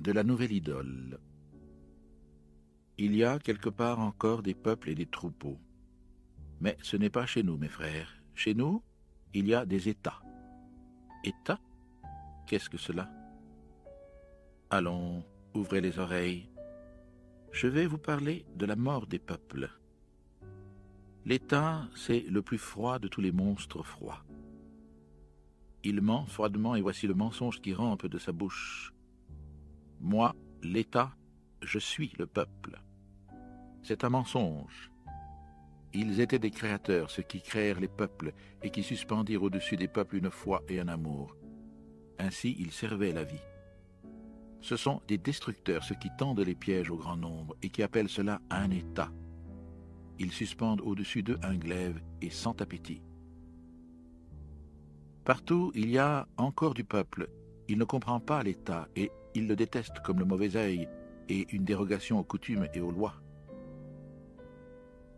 de la nouvelle idole. Il y a quelque part encore des peuples et des troupeaux. Mais ce n'est pas chez nous, mes frères. Chez nous, il y a des États. États? Qu'est-ce que cela? Allons, ouvrez les oreilles. Je vais vous parler de la mort des peuples. L'État, c'est le plus froid de tous les monstres froids. Il ment froidement et voici le mensonge qui rampe de sa bouche. Moi, l'État, je suis le peuple. C'est un mensonge. Ils étaient des créateurs, ceux qui créèrent les peuples et qui suspendirent au-dessus des peuples une foi et un amour. Ainsi, ils servaient la vie. Ce sont des destructeurs, ceux qui tendent les pièges au grand nombre et qui appellent cela un État. Ils suspendent au-dessus d'eux un glaive et sans appétit. Partout, il y a encore du peuple. Il ne comprend pas l'État et il le déteste comme le mauvais œil et une dérogation aux coutumes et aux lois.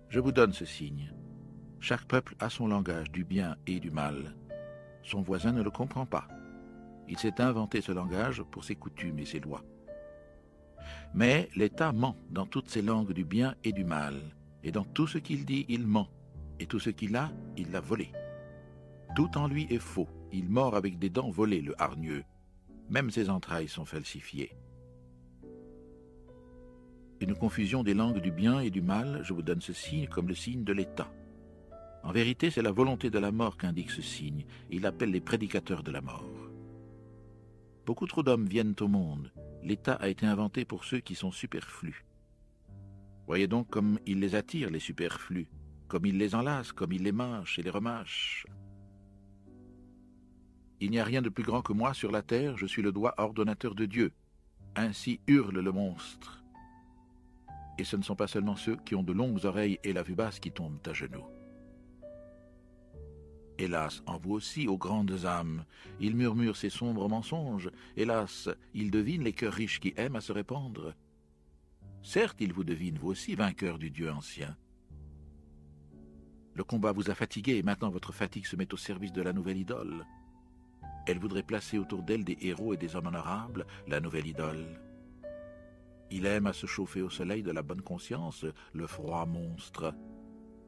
Je vous donne ce signe. Chaque peuple a son langage du bien et du mal. Son voisin ne le comprend pas. Il s'est inventé ce langage pour ses coutumes et ses lois. Mais l'État ment dans toutes ses langues du bien et du mal. Et dans tout ce qu'il dit, il ment. Et tout ce qu'il a, il l'a volé. Tout en lui est faux. Il mord avec des dents volées, le hargneux. Même ses entrailles sont falsifiées. Une confusion des langues du bien et du mal, je vous donne ce signe comme le signe de l'État. En vérité, c'est la volonté de la mort qu'indique ce signe. Il appelle les prédicateurs de la mort. Beaucoup trop d'hommes viennent au monde. L'État a été inventé pour ceux qui sont superflus. Voyez donc comme il les attire, les superflus, comme il les enlace, comme il les mâche et les remâche. Il n'y a rien de plus grand que moi sur la terre, je suis le doigt ordonnateur de Dieu. Ainsi hurle le monstre. Et ce ne sont pas seulement ceux qui ont de longues oreilles et la vue basse qui tombent à genoux. Hélas, en vous aussi, ô grandes âmes, il murmure ces sombres mensonges. Hélas, il devine les cœurs riches qui aiment à se répandre. Certes, il vous devine, vous aussi, vainqueurs du Dieu ancien. Le combat vous a fatigué et maintenant votre fatigue se met au service de la nouvelle idole. Elle voudrait placer autour d'elle des héros et des hommes honorables, la nouvelle idole. Il aime à se chauffer au soleil de la bonne conscience, le froid monstre.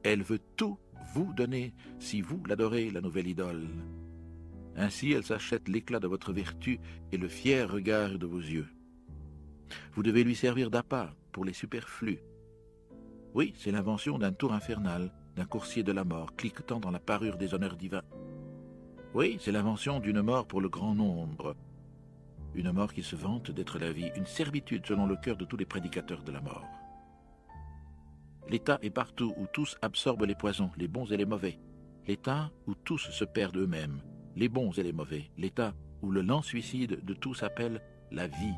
Elle veut tout vous donner, si vous l'adorez, la nouvelle idole. Ainsi, elle s'achète l'éclat de votre vertu et le fier regard de vos yeux. Vous devez lui servir d'appât pour les superflus. Oui, c'est l'invention d'un tour infernal, d'un coursier de la mort, cliquetant dans la parure des honneurs divins. Oui, c'est l'invention d'une mort pour le grand nombre. Une mort qui se vante d'être la vie, une servitude selon le cœur de tous les prédicateurs de la mort. L'État est partout où tous absorbent les poisons, les bons et les mauvais. L'État où tous se perdent eux-mêmes, les bons et les mauvais. L'État où le lent suicide de tous s'appelle la vie.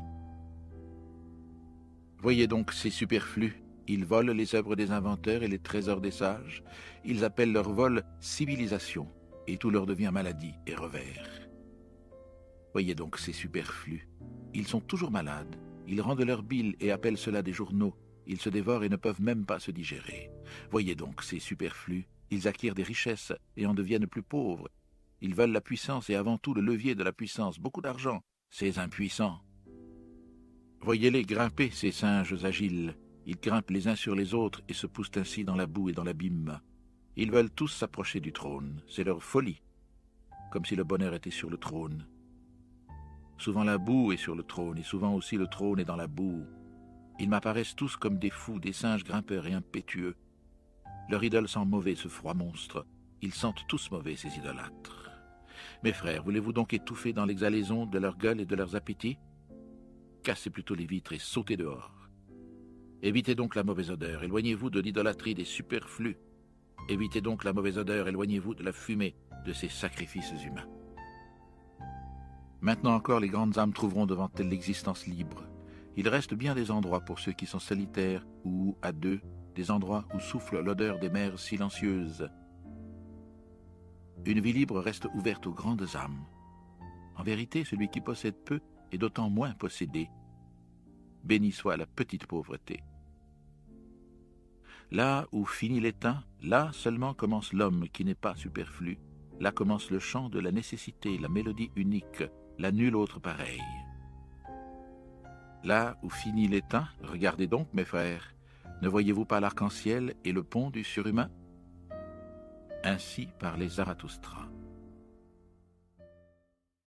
Voyez donc ces superflus. Ils volent les œuvres des inventeurs et les trésors des sages. Ils appellent leur vol civilisation, et tout leur devient maladie et revers. Voyez donc ces superflus. Ils sont toujours malades. Ils rendent leur bile et appellent cela des journaux. Ils se dévorent et ne peuvent même pas se digérer. Voyez donc ces superflus. Ils acquièrent des richesses et en deviennent plus pauvres. Ils veulent la puissance et avant tout le levier de la puissance, beaucoup d'argent, ces impuissants. Voyez-les grimper, ces singes agiles. Ils grimpent les uns sur les autres et se poussent ainsi dans la boue et dans l'abîme. Ils veulent tous s'approcher du trône. C'est leur folie, comme si le bonheur était sur le trône. Souvent la boue est sur le trône et souvent aussi le trône est dans la boue. Ils m'apparaissent tous comme des fous, des singes grimpeurs et impétueux. Leur idole sent mauvais, ce froid monstre. Ils sentent tous mauvais, ces idolâtres. Mes frères, voulez-vous donc étouffer dans l'exhalaison de leur gueule et de leurs appétits? Cassez plutôt les vitres et sautez dehors. Évitez donc la mauvaise odeur, éloignez-vous de l'idolâtrie des superflus. Évitez donc la mauvaise odeur, éloignez-vous de la fumée de ces sacrifices humains. Maintenant encore, les grandes âmes trouveront devant elles l'existence libre. Il reste bien des endroits pour ceux qui sont solitaires ou à deux, des endroits où souffle l'odeur des mers silencieuses. Une vie libre reste ouverte aux grandes âmes. En vérité, celui qui possède peu est d'autant moins possédé. Béni soit la petite pauvreté. Là où finit l'étain, là seulement commence l'homme qui n'est pas superflu. Là commence le chant de la nécessité, la mélodie unique, la nulle autre pareille. Là où finit l'étang, regardez donc, mes frères, ne voyez-vous pas l'arc-en-ciel et le pont du surhumain? Ainsi parlait Zarathustra.